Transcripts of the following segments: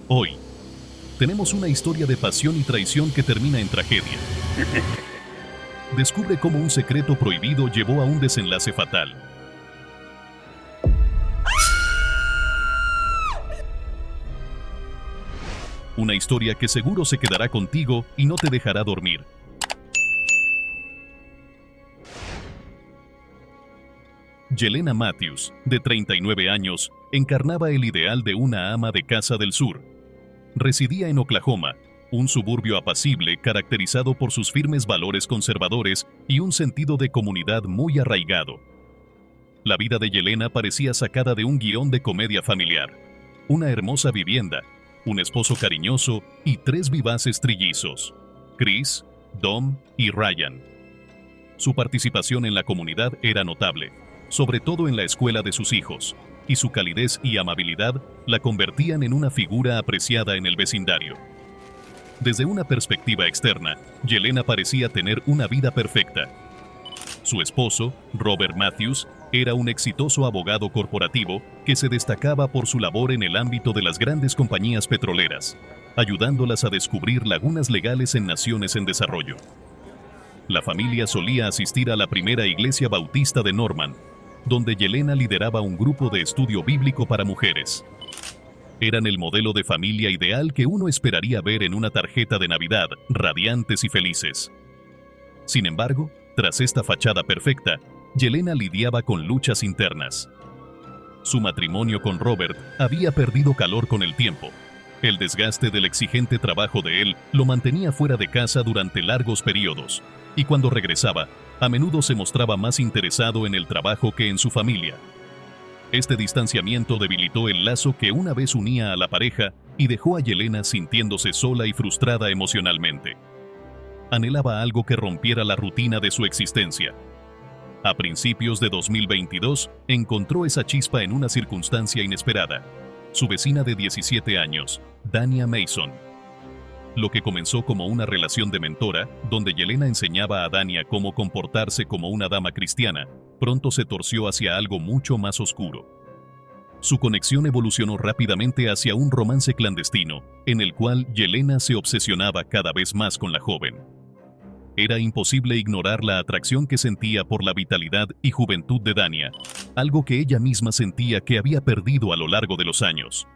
Hoy, tenemos una historia de pasión y traición que termina en tragedia. Descubre cómo un secreto prohibido llevó a un desenlace fatal. Una historia que seguro se quedará contigo y no te dejará dormir. Jelena Matthews, de 39 años, encarnaba el ideal de una ama de casa del sur. Residía en Oklahoma, un suburbio apacible caracterizado por sus firmes valores conservadores y un sentido de comunidad muy arraigado. La vida de Jelena parecía sacada de un guión de comedia familiar. Una hermosa vivienda, un esposo cariñoso y 3 vivaces trillizos, Chris, Dom y Ryan. Su participación en la comunidad era notable, sobre todo en la escuela de sus hijos, y su calidez y amabilidad la convertían en una figura apreciada en el vecindario. Desde una perspectiva externa, Jelena parecía tener una vida perfecta. Su esposo, Robert Matthews, era un exitoso abogado corporativo que se destacaba por su labor en el ámbito de las grandes compañías petroleras, ayudándolas a descubrir lagunas legales en naciones en desarrollo. La familia solía asistir a la primera iglesia bautista de Norman, donde Jelena lideraba un grupo de estudio bíblico para mujeres. Eran el modelo de familia ideal que uno esperaría ver en una tarjeta de Navidad, radiantes y felices. Sin embargo, tras esta fachada perfecta, Jelena lidiaba con luchas internas. Su matrimonio con Robert había perdido calor con el tiempo. El desgaste del exigente trabajo de él lo mantenía fuera de casa durante largos periodos, y cuando regresaba, a menudo se mostraba más interesado en el trabajo que en su familia. Este distanciamiento debilitó el lazo que una vez unía a la pareja y dejó a Jelena sintiéndose sola y frustrada emocionalmente. Anhelaba algo que rompiera la rutina de su existencia. A principios de 2022, encontró esa chispa en una circunstancia inesperada: su vecina de 17 años, Dania Mason. Lo que comenzó como una relación de mentora, donde Jelena enseñaba a Dania cómo comportarse como una dama cristiana, pronto se torció hacia algo mucho más oscuro. Su conexión evolucionó rápidamente hacia un romance clandestino, en el cual Jelena se obsesionaba cada vez más con la joven. Era imposible ignorar la atracción que sentía por la vitalidad y juventud de Dania, algo que ella misma sentía que había perdido a lo largo de los años.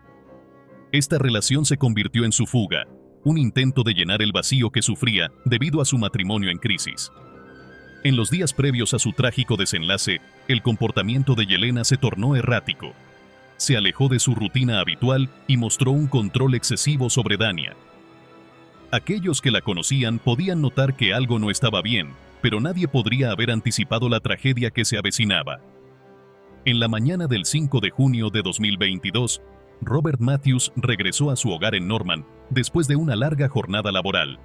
Esta relación se convirtió en su fuga, un intento de llenar el vacío que sufría debido a su matrimonio en crisis. En los días previos a su trágico desenlace, el comportamiento de Jelena se tornó errático. Se alejó de su rutina habitual y mostró un control excesivo sobre Dania. Aquellos que la conocían podían notar que algo no estaba bien, pero nadie podría haber anticipado la tragedia que se avecinaba. En la mañana del 5 de junio de 2022, Robert Matthews regresó a su hogar en Norman después de una larga jornada laboral.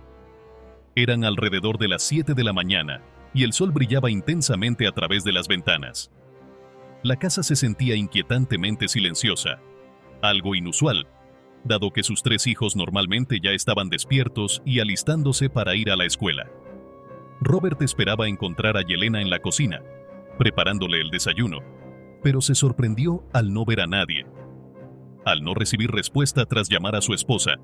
Eran alrededor de las 7 de la mañana y el sol brillaba intensamente a través de las ventanas. La casa se sentía inquietantemente silenciosa, algo inusual, dado que sus 3 hijos normalmente ya estaban despiertos y alistándose para ir a la escuela. Robert esperaba encontrar a Jelena en la cocina, preparándole el desayuno, pero se sorprendió al no ver a nadie. Al no recibir respuesta tras llamar a su esposa,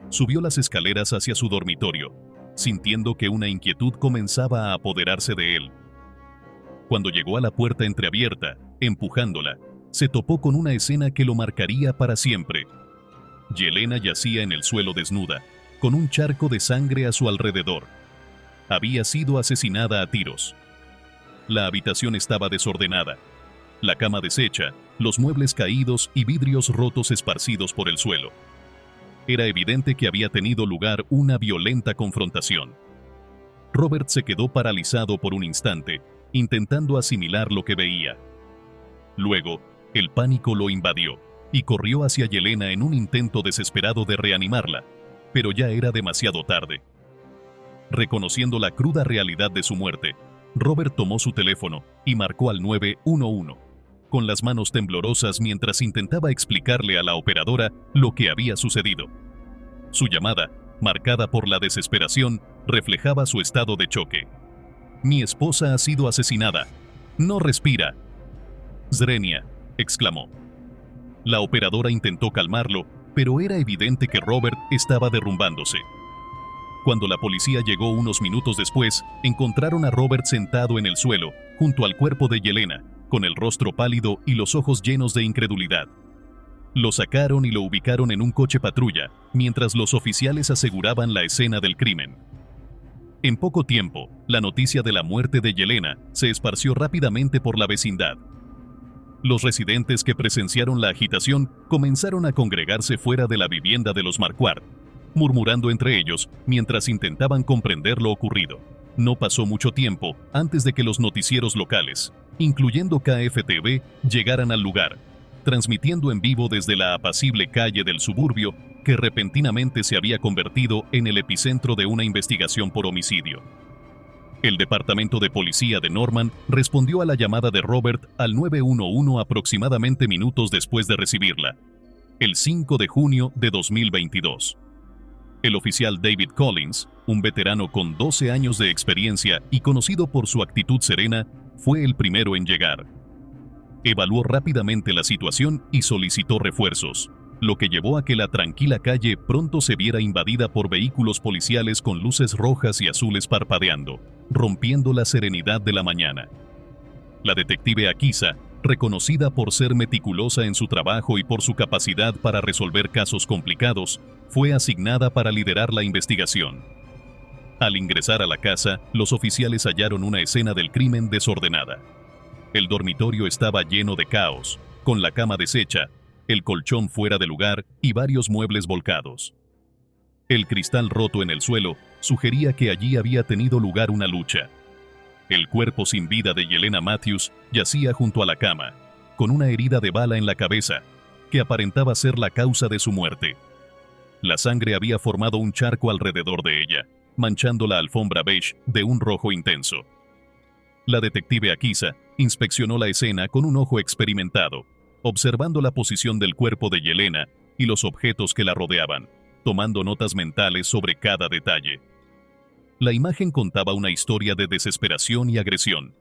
subió las escaleras hacia su dormitorio, sintiendo que una inquietud comenzaba a apoderarse de él. Cuando llegó a la puerta entreabierta, empujándola, se topó con una escena que lo marcaría para siempre. Jelena yacía en el suelo desnuda, con un charco de sangre a su alrededor. Había sido asesinada a tiros. La habitación estaba desordenada, la cama deshecha, los muebles caídos y vidrios rotos esparcidos por el suelo. Era evidente que había tenido lugar una violenta confrontación. Robert se quedó paralizado por un instante, intentando asimilar lo que veía. Luego, el pánico lo invadió y corrió hacia Jelena en un intento desesperado de reanimarla, pero ya era demasiado tarde. Reconociendo la cruda realidad de su muerte, Robert tomó su teléfono y marcó al 911, con las manos temblorosas mientras intentaba explicarle a la operadora lo que había sucedido. Su llamada, marcada por la desesperación, reflejaba su estado de choque. «Mi esposa ha sido asesinada. No respira». «Zrenia», exclamó. La operadora intentó calmarlo, pero era evidente que Robert estaba derrumbándose. Cuando la policía llegó unos minutos después, encontraron a Robert sentado en el suelo, junto al cuerpo de Yelena, con el rostro pálido y los ojos llenos de incredulidad. Lo sacaron y lo ubicaron en un coche patrulla, mientras los oficiales aseguraban la escena del crimen. En poco tiempo, la noticia de la muerte de Yelena se esparció rápidamente por la vecindad. Los residentes que presenciaron la agitación comenzaron a congregarse fuera de la vivienda de los Marquardt, murmurando entre ellos mientras intentaban comprender lo ocurrido. No pasó mucho tiempo antes de que los noticieros locales, incluyendo KFTV, llegaran al lugar, transmitiendo en vivo desde la apacible calle del suburbio que repentinamente se había convertido en el epicentro de una investigación por homicidio. El departamento de policía de Norman respondió a la llamada de Robert al 911 aproximadamente minutos después de recibirla, el 5 de junio de 2022. El oficial David Collins, un veterano con 12 años de experiencia y conocido por su actitud serena, fue el primero en llegar. Evaluó rápidamente la situación y solicitó refuerzos, lo que llevó a que la tranquila calle pronto se viera invadida por vehículos policiales con luces rojas y azules parpadeando, rompiendo la serenidad de la mañana. La detective Akiza, reconocida por ser meticulosa en su trabajo y por su capacidad para resolver casos complicados, fue asignada para liderar la investigación. Al ingresar a la casa, los oficiales hallaron una escena del crimen desordenada. El dormitorio estaba lleno de caos, con la cama deshecha, el colchón fuera de lugar y varios muebles volcados. El cristal roto en el suelo sugería que allí había tenido lugar una lucha. El cuerpo sin vida de Yelena Matthews yacía junto a la cama, con una herida de bala en la cabeza, que aparentaba ser la causa de su muerte. La sangre había formado un charco alrededor de ella, manchando la alfombra beige de un rojo intenso. La detective Akiza inspeccionó la escena con un ojo experimentado, observando la posición del cuerpo de Yelena y los objetos que la rodeaban, tomando notas mentales sobre cada detalle. La imagen contaba una historia de desesperación y agresión.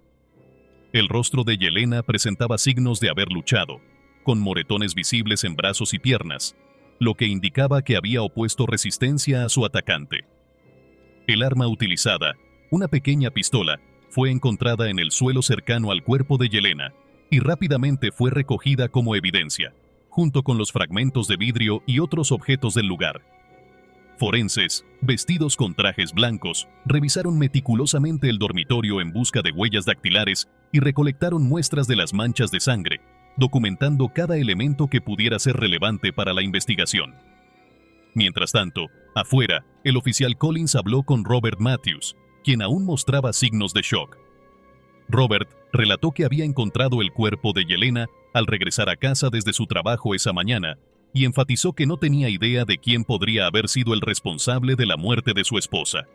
El rostro de Yelena presentaba signos de haber luchado, con moretones visibles en brazos y piernas, lo que indicaba que había opuesto resistencia a su atacante. El arma utilizada, una pequeña pistola, fue encontrada en el suelo cercano al cuerpo de Yelena y rápidamente fue recogida como evidencia, junto con los fragmentos de vidrio y otros objetos del lugar. Forenses, vestidos con trajes blancos, revisaron meticulosamente el dormitorio en busca de huellas dactilares y recolectaron muestras de las manchas de sangre, documentando cada elemento que pudiera ser relevante para la investigación. Mientras tanto, afuera, el oficial Collins habló con Robert Matthews, quien aún mostraba signos de shock. Robert relató que había encontrado el cuerpo de Yelena al regresar a casa desde su trabajo esa mañana y enfatizó que no tenía idea de quién podría haber sido el responsable de la muerte de su esposa.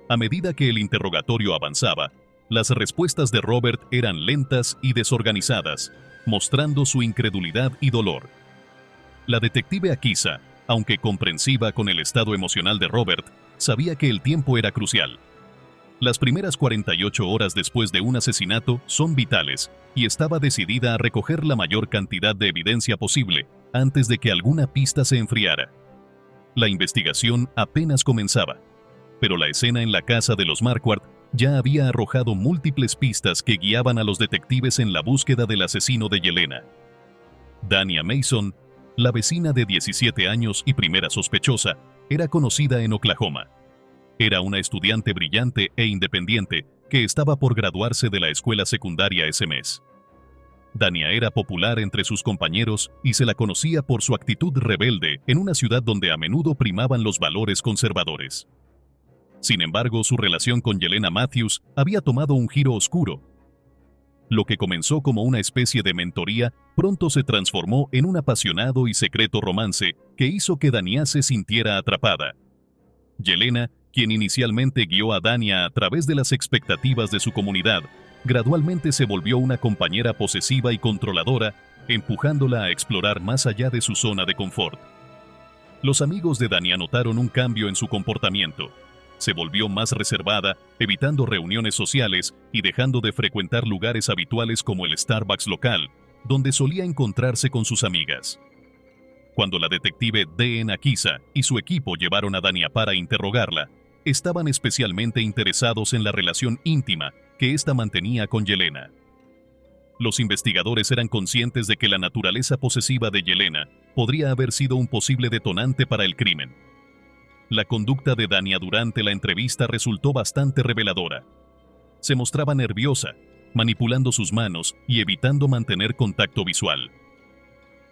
A medida que el interrogatorio avanzaba, las respuestas de Robert eran lentas y desorganizadas, mostrando su incredulidad y dolor. La detective Akiza, aunque comprensiva con el estado emocional de Robert, sabía que el tiempo era crucial. Las primeras 48 horas después de un asesinato son vitales y estaba decidida a recoger la mayor cantidad de evidencia posible antes de que alguna pista se enfriara. La investigación apenas comenzaba, pero la escena en la casa de los Marquardt ya había arrojado múltiples pistas que guiaban a los detectives en la búsqueda del asesino de Yelena. Dania Mason, la vecina de 17 años y primera sospechosa, era conocida en Oklahoma. Era una estudiante brillante e independiente que estaba por graduarse de la escuela secundaria ese mes. Dania era popular entre sus compañeros y se la conocía por su actitud rebelde en una ciudad donde a menudo primaban los valores conservadores. Sin embargo, su relación con Yelena Matthews había tomado un giro oscuro. Lo que comenzó como una especie de mentoría pronto se transformó en un apasionado y secreto romance que hizo que Dania se sintiera atrapada. Yelena, quien inicialmente guió a Dania a través de las expectativas de su comunidad, gradualmente se volvió una compañera posesiva y controladora, empujándola a explorar más allá de su zona de confort. Los amigos de Dania notaron un cambio en su comportamiento. Se volvió más reservada, evitando reuniones sociales y dejando de frecuentar lugares habituales como el Starbucks local, donde solía encontrarse con sus amigas. Cuando la detective D.N. Akiza y su equipo llevaron a Dania para interrogarla, estaban especialmente interesados en la relación íntima que ésta mantenía con Yelena. Los investigadores eran conscientes de que la naturaleza posesiva de Yelena podría haber sido un posible detonante para el crimen. La conducta de Dania durante la entrevista resultó bastante reveladora. Se mostraba nerviosa, manipulando sus manos y evitando mantener contacto visual.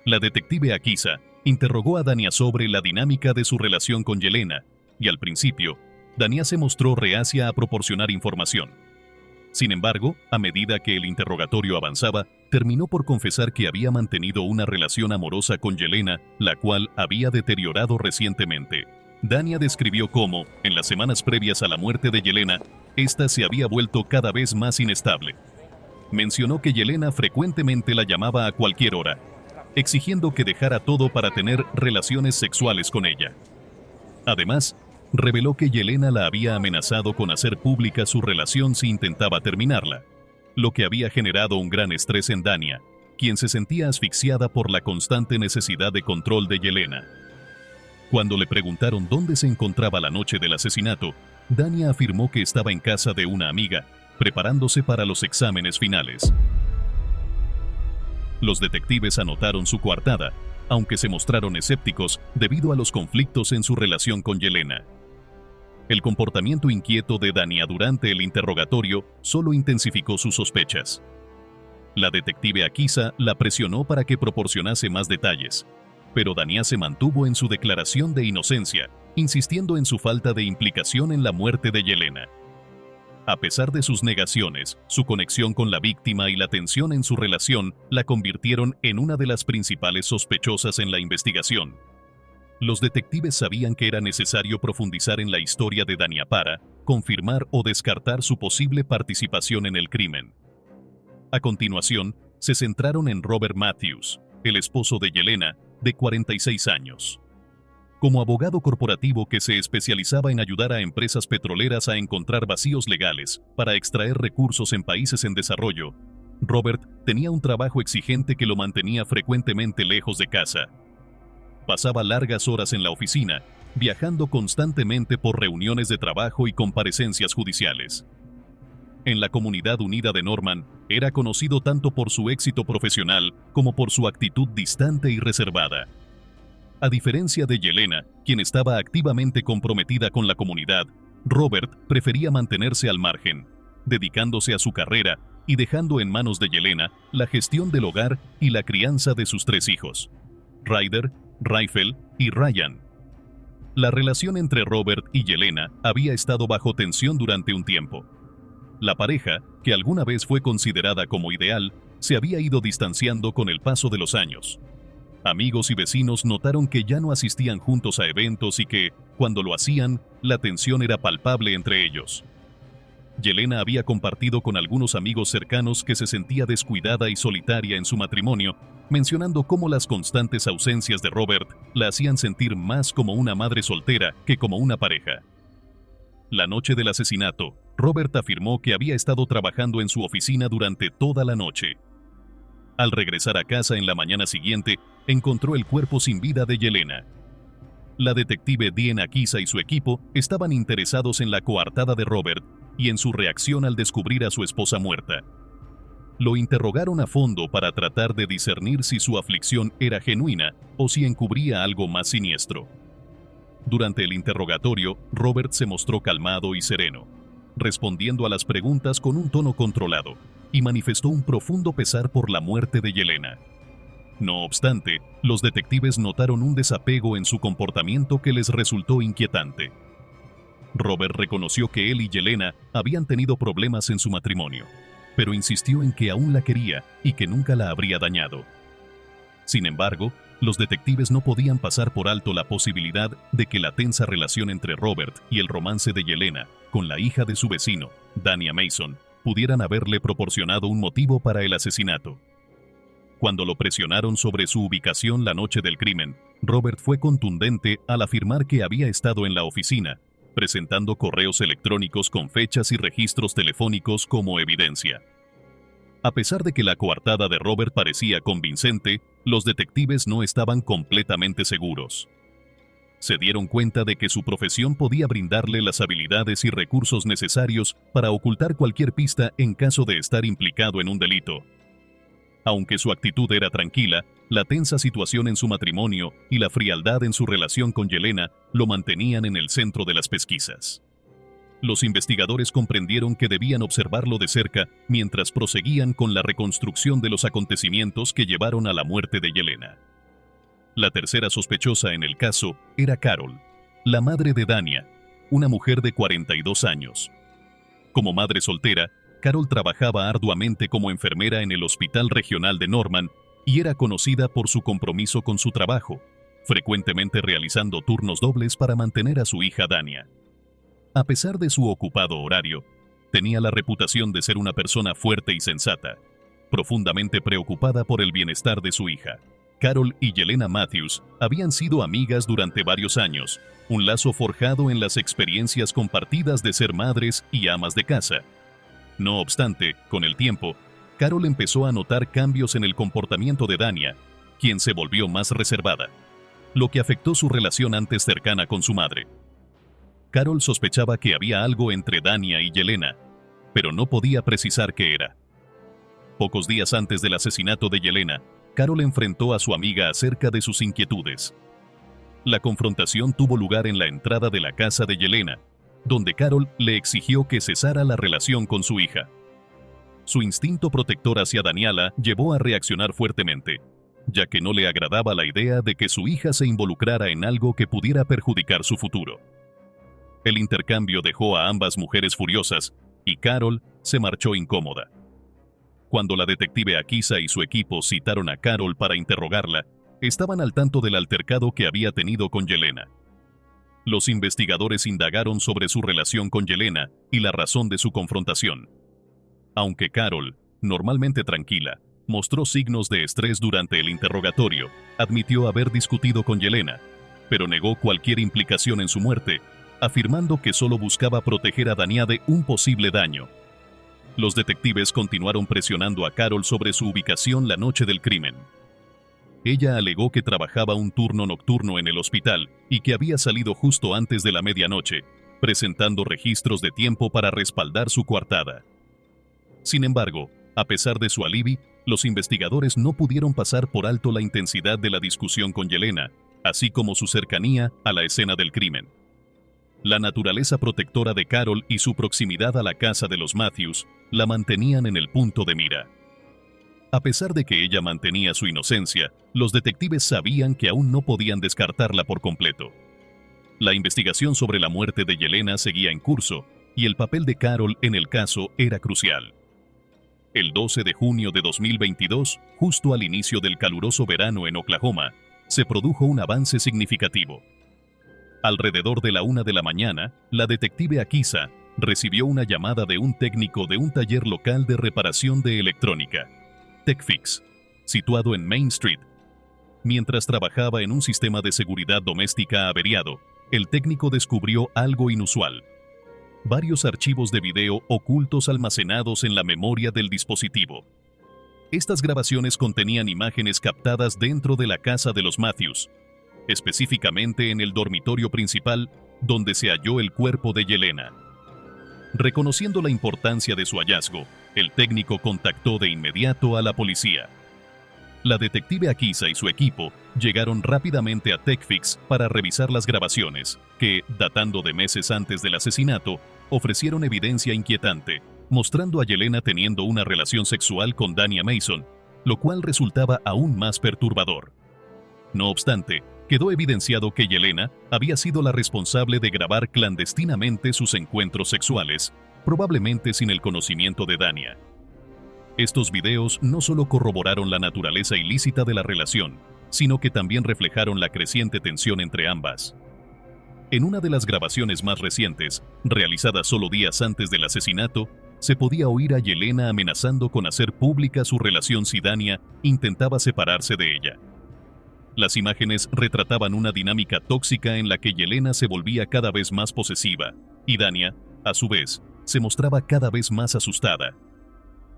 La detective Akiza interrogó a Dania sobre la dinámica de su relación con Yelena, y al principio, Dania se mostró reacia a proporcionar información. Sin embargo, a medida que el interrogatorio avanzaba, terminó por confesar que había mantenido una relación amorosa con Yelena, la cual había deteriorado recientemente. Dania describió cómo, en las semanas previas a la muerte de Yelena, ésta se había vuelto cada vez más inestable. Mencionó que Yelena frecuentemente la llamaba a cualquier hora, exigiendo que dejara todo para tener relaciones sexuales con ella. Además, reveló que Yelena la había amenazado con hacer pública su relación si intentaba terminarla, lo que había generado un gran estrés en Dania, quien se sentía asfixiada por la constante necesidad de control de Yelena. Cuando le preguntaron dónde se encontraba la noche del asesinato, Dania afirmó que estaba en casa de una amiga, preparándose para los exámenes finales. Los detectives anotaron su coartada, aunque se mostraron escépticos debido a los conflictos en su relación con Yelena. El comportamiento inquieto de Dania durante el interrogatorio solo intensificó sus sospechas. La detective Akiza la presionó para que proporcionase más detalles, pero Dania se mantuvo en su declaración de inocencia, insistiendo en su falta de implicación en la muerte de Yelena. A pesar de sus negaciones, su conexión con la víctima y la tensión en su relación la convirtieron en una de las principales sospechosas en la investigación. Los detectives sabían que era necesario profundizar en la historia de Dania para confirmar o descartar su posible participación en el crimen. A continuación, se centraron en Robert Matthews, el esposo de Yelena, de 46 años. Como abogado corporativo que se especializaba en ayudar a empresas petroleras a encontrar vacíos legales para extraer recursos en países en desarrollo, Robert tenía un trabajo exigente que lo mantenía frecuentemente lejos de casa. Pasaba largas horas en la oficina, viajando constantemente por reuniones de trabajo y comparecencias judiciales. En la comunidad unida de Norman, era conocido tanto por su éxito profesional como por su actitud distante y reservada. A diferencia de Yelena, quien estaba activamente comprometida con la comunidad, Robert prefería mantenerse al margen, dedicándose a su carrera y dejando en manos de Yelena la gestión del hogar y la crianza de sus 3 hijos, Ryder, Rafael y Ryan. La relación entre Robert y Yelena había estado bajo tensión durante un tiempo. La pareja, que alguna vez fue considerada como ideal, se había ido distanciando con el paso de los años. Amigos y vecinos notaron que ya no asistían juntos a eventos y que, cuando lo hacían, la tensión era palpable entre ellos. Yelena había compartido con algunos amigos cercanos que se sentía descuidada y solitaria en su matrimonio, mencionando cómo las constantes ausencias de Robert la hacían sentir más como una madre soltera que como una pareja. La noche del asesinato, Robert afirmó que había estado trabajando en su oficina durante toda la noche. Al regresar a casa en la mañana siguiente, encontró el cuerpo sin vida de Yelena. La detective D.N. Akiza y su equipo estaban interesados en la coartada de Robert y en su reacción al descubrir a su esposa muerta. Lo interrogaron a fondo para tratar de discernir si su aflicción era genuina o si encubría algo más siniestro. Durante el interrogatorio, Robert se mostró calmado y sereno, respondiendo a las preguntas con un tono controlado, y manifestó un profundo pesar por la muerte de Yelena. No obstante, los detectives notaron un desapego en su comportamiento que les resultó inquietante. Robert reconoció que él y Yelena habían tenido problemas en su matrimonio, pero insistió en que aún la quería y que nunca la habría dañado. Sin embargo, los detectives no podían pasar por alto la posibilidad de que la tensa relación entre Robert y el romance de Yelena con la hija de su vecino, Dania Mason, pudieran haberle proporcionado un motivo para el asesinato. Cuando lo presionaron sobre su ubicación la noche del crimen, Robert fue contundente al afirmar que había estado en la oficina, presentando correos electrónicos con fechas y registros telefónicos como evidencia. A pesar de que la coartada de Robert parecía convincente, los detectives no estaban completamente seguros. Se dieron cuenta de que su profesión podía brindarle las habilidades y recursos necesarios para ocultar cualquier pista en caso de estar implicado en un delito. Aunque su actitud era tranquila, la tensa situación en su matrimonio y la frialdad en su relación con Yelena lo mantenían en el centro de las pesquisas. Los investigadores comprendieron que debían observarlo de cerca mientras proseguían con la reconstrucción de los acontecimientos que llevaron a la muerte de Yelena. La tercera sospechosa en el caso era Carol, la madre de Dania, una mujer de 42 años. Como madre soltera, Carol trabajaba arduamente como enfermera en el Hospital Regional de Norman y era conocida por su compromiso con su trabajo, frecuentemente realizando turnos dobles para mantener a su hija Dania. A pesar de su ocupado horario, tenía la reputación de ser una persona fuerte y sensata, profundamente preocupada por el bienestar de su hija. Carol y Yelena Matthews habían sido amigas durante varios años, un lazo forjado en las experiencias compartidas de ser madres y amas de casa. No obstante, con el tiempo, Carol empezó a notar cambios en el comportamiento de Dania, quien se volvió más reservada, lo que afectó su relación antes cercana con su madre. Carol sospechaba que había algo entre Dania y Yelena, pero no podía precisar qué era. Pocos días antes del asesinato de Yelena, Carol enfrentó a su amiga acerca de sus inquietudes. La confrontación tuvo lugar en la entrada de la casa de Yelena, donde Carol le exigió que cesara la relación con su hija. Su instinto protector hacia Daniela llevó a reaccionar fuertemente, ya que no le agradaba la idea de que su hija se involucrara en algo que pudiera perjudicar su futuro. El intercambio dejó a ambas mujeres furiosas y Carol se marchó incómoda. Cuando la detective Akisa y su equipo citaron a Carol para interrogarla, estaban al tanto del altercado que había tenido con Yelena. Los investigadores indagaron sobre su relación con Yelena y la razón de su confrontación. Aunque Carol, normalmente tranquila, mostró signos de estrés durante el interrogatorio, admitió haber discutido con Yelena, pero negó cualquier implicación en su muerte, afirmando que solo buscaba proteger a Dania de un posible daño. Los detectives continuaron presionando a Carol sobre su ubicación la noche del crimen. Ella alegó que trabajaba un turno nocturno en el hospital y que había salido justo antes de la medianoche, presentando registros de tiempo para respaldar su coartada. Sin embargo, a pesar de su alibi, los investigadores no pudieron pasar por alto la intensidad de la discusión con Yelena, así como su cercanía a la escena del crimen. La naturaleza protectora de Carol y su proximidad a la casa de los Matthews la mantenían en el punto de mira. A pesar de que ella mantenía su inocencia, los detectives sabían que aún no podían descartarla por completo. La investigación sobre la muerte de Yelena seguía en curso, y el papel de Carol en el caso era crucial. El 12 de junio de 2022, justo al inicio del caluroso verano en Oklahoma, se produjo un avance significativo. Alrededor de la 1 de la mañana, la detective Akisa recibió una llamada de un técnico de un taller local de reparación de electrónica, TechFix, situado en Main Street. Mientras trabajaba en un sistema de seguridad doméstica averiado, el técnico descubrió algo inusual: varios archivos de video ocultos almacenados en la memoria del dispositivo. Estas grabaciones contenían imágenes captadas dentro de la casa de los Matthews, específicamente en el dormitorio principal, donde se halló el cuerpo de Yelena. Reconociendo la importancia de su hallazgo, el técnico contactó de inmediato a la policía. La detective Akisa y su equipo llegaron rápidamente a TechFix para revisar las grabaciones, que, datando de meses antes del asesinato, ofrecieron evidencia inquietante, mostrando a Yelena teniendo una relación sexual con Dania Mason, lo cual resultaba aún más perturbador. No obstante, quedó evidenciado que Yelena había sido la responsable de grabar clandestinamente sus encuentros sexuales, probablemente sin el conocimiento de Dania. Estos videos no solo corroboraron la naturaleza ilícita de la relación, sino que también reflejaron la creciente tensión entre ambas. En una de las grabaciones más recientes, realizada solo días antes del asesinato, se podía oír a Yelena amenazando con hacer pública su relación si Dania intentaba separarse de ella. Las imágenes retrataban una dinámica tóxica en la que Yelena se volvía cada vez más posesiva, y Dania, a su vez, se mostraba cada vez más asustada.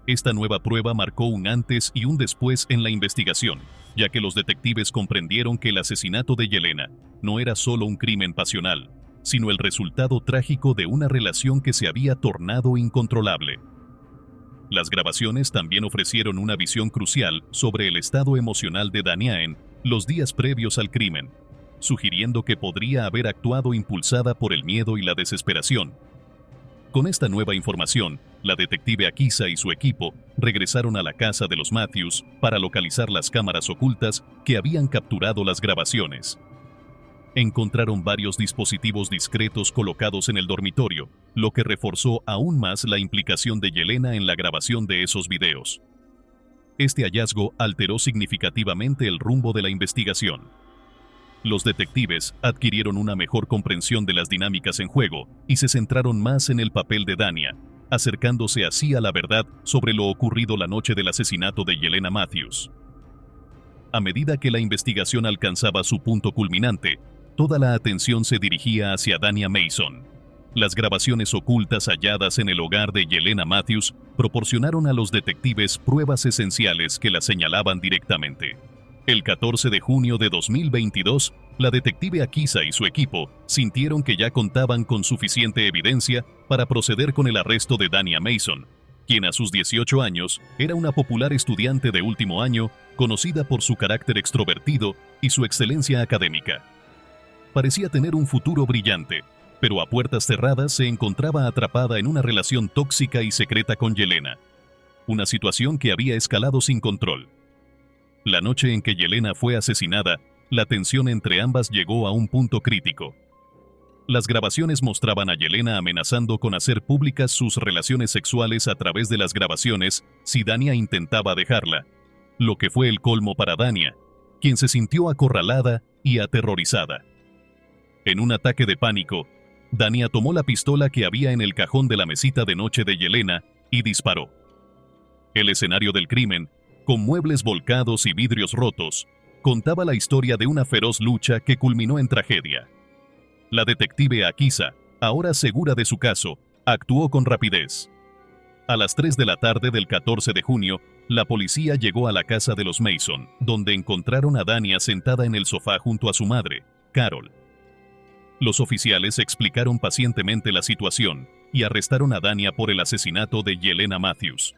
Esta nueva prueba marcó un antes y un después en la investigación, ya que los detectives comprendieron que el asesinato de Yelena no era solo un crimen pasional, sino el resultado trágico de una relación que se había tornado incontrolable. Las grabaciones también ofrecieron una visión crucial sobre el estado emocional de Dania en los días previos al crimen, sugiriendo que podría haber actuado impulsada por el miedo y la desesperación. Con esta nueva información, la detective Akisa y su equipo regresaron a la casa de los Matthews para localizar las cámaras ocultas que habían capturado las grabaciones. Encontraron varios dispositivos discretos colocados en el dormitorio, lo que reforzó aún más la implicación de Yelena en la grabación de esos videos. Este hallazgo alteró significativamente el rumbo de la investigación. Los detectives adquirieron una mejor comprensión de las dinámicas en juego y se centraron más en el papel de Dania, acercándose así a la verdad sobre lo ocurrido la noche del asesinato de Yelena Matthews. A medida que la investigación alcanzaba su punto culminante, toda la atención se dirigía hacia Dania Mason. Las grabaciones ocultas halladas en el hogar de Yelena Matthews proporcionaron a los detectives pruebas esenciales que la señalaban directamente. El 14 de junio de 2022, la detective Akisa y su equipo sintieron que ya contaban con suficiente evidencia para proceder con el arresto de Dania Mason, quien a sus 18 años era una popular estudiante de último año, conocida por su carácter extrovertido y su excelencia académica. Parecía tener un futuro brillante, pero a puertas cerradas se encontraba atrapada en una relación tóxica y secreta con Yelena, una situación que había escalado sin control. La noche en que Yelena fue asesinada, la tensión entre ambas llegó a un punto crítico. Las grabaciones mostraban a Yelena amenazando con hacer públicas sus relaciones sexuales a través de las grabaciones si Dania intentaba dejarla, lo que fue el colmo para Dania, quien se sintió acorralada y aterrorizada. En un ataque de pánico, Dania tomó la pistola que había en el cajón de la mesita de noche de Yelena y disparó. El escenario del crimen, con muebles volcados y vidrios rotos, contaba la historia de una feroz lucha que culminó en tragedia. La detective Akisa, ahora segura de su caso, actuó con rapidez. A las 3 de la tarde del 14 de junio, la policía llegó a la casa de los Mason, donde encontraron a Dania sentada en el sofá junto a su madre, Carol. Los oficiales explicaron pacientemente la situación y arrestaron a Dania por el asesinato de Yelena Matthews.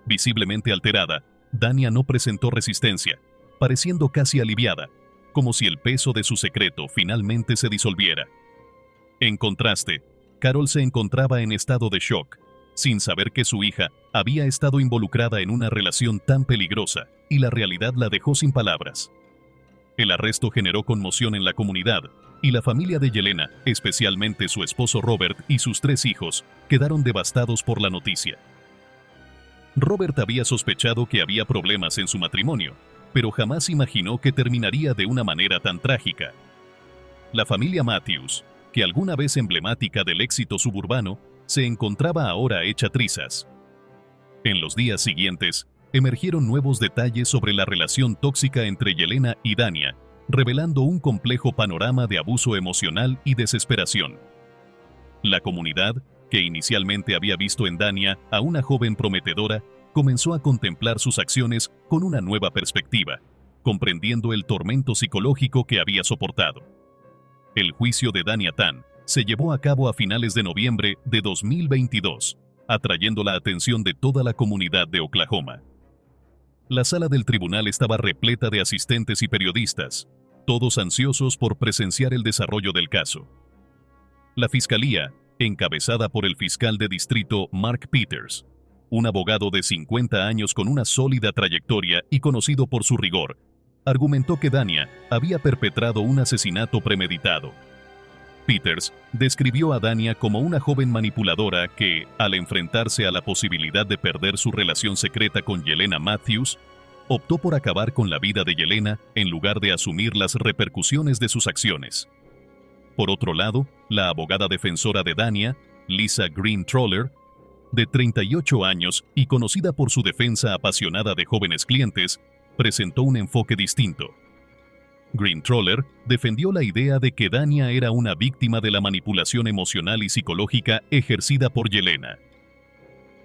Visiblemente alterada, Dania no presentó resistencia, pareciendo casi aliviada, como si el peso de su secreto finalmente se disolviera. En contraste, Carol se encontraba en estado de shock, sin saber que su hija había estado involucrada en una relación tan peligrosa, y la realidad la dejó sin palabras. El arresto generó conmoción en la comunidad, y la familia de Yelena, especialmente su esposo Robert y sus 3 hijos, quedaron devastados por la noticia. Robert había sospechado que había problemas en su matrimonio, pero jamás imaginó que terminaría de una manera tan trágica. La familia Matthews, que alguna vez emblemática del éxito suburbano, se encontraba ahora hecha trizas. En los días siguientes, emergieron nuevos detalles sobre la relación tóxica entre Yelena y Dania, revelando un complejo panorama de abuso emocional y desesperación. La comunidad, que inicialmente había visto en Dania a una joven prometedora, comenzó a contemplar sus acciones con una nueva perspectiva, comprendiendo el tormento psicológico que había soportado. El juicio de Dania Tan se llevó a cabo a finales de noviembre de 2022, atrayendo la atención de toda la comunidad de Oklahoma. La sala del tribunal estaba repleta de asistentes y periodistas, todos ansiosos por presenciar el desarrollo del caso. La fiscalía, encabezada por el fiscal de distrito Mark Peters, un abogado de 50 años con una sólida trayectoria y conocido por su rigor, argumentó que Dania había perpetrado un asesinato premeditado. Peters describió a Dania como una joven manipuladora que, al enfrentarse a la posibilidad de perder su relación secreta con Yelena Matthews, optó por acabar con la vida de Yelena en lugar de asumir las repercusiones de sus acciones. Por otro lado, la abogada defensora de Dania, Lisa Green Troller, de 38 años y conocida por su defensa apasionada de jóvenes clientes, presentó un enfoque distinto. Green Troller defendió la idea de que Dania era una víctima de la manipulación emocional y psicológica ejercida por Yelena.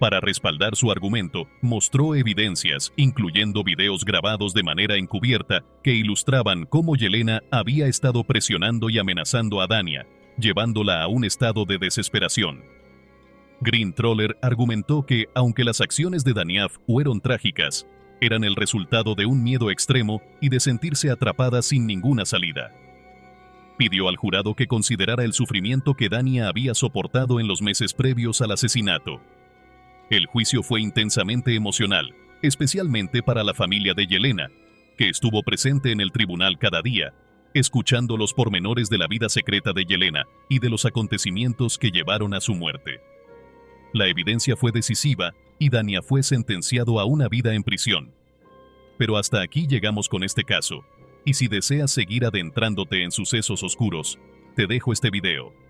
Para respaldar su argumento, mostró evidencias, incluyendo videos grabados de manera encubierta, que ilustraban cómo Yelena había estado presionando y amenazando a Dania, llevándola a un estado de desesperación. Green Troller argumentó que, aunque las acciones de Dania fueron trágicas, eran el resultado de un miedo extremo y de sentirse atrapada sin ninguna salida. Pidió al jurado que considerara el sufrimiento que Dania había soportado en los meses previos al asesinato. El juicio fue intensamente emocional, especialmente para la familia de Yelena, que estuvo presente en el tribunal cada día, escuchando los pormenores de la vida secreta de Yelena y de los acontecimientos que llevaron a su muerte. La evidencia fue decisiva y Dania fue sentenciado a una vida en prisión. Pero hasta aquí llegamos con este caso, y si deseas seguir adentrándote en sucesos oscuros, te dejo este video.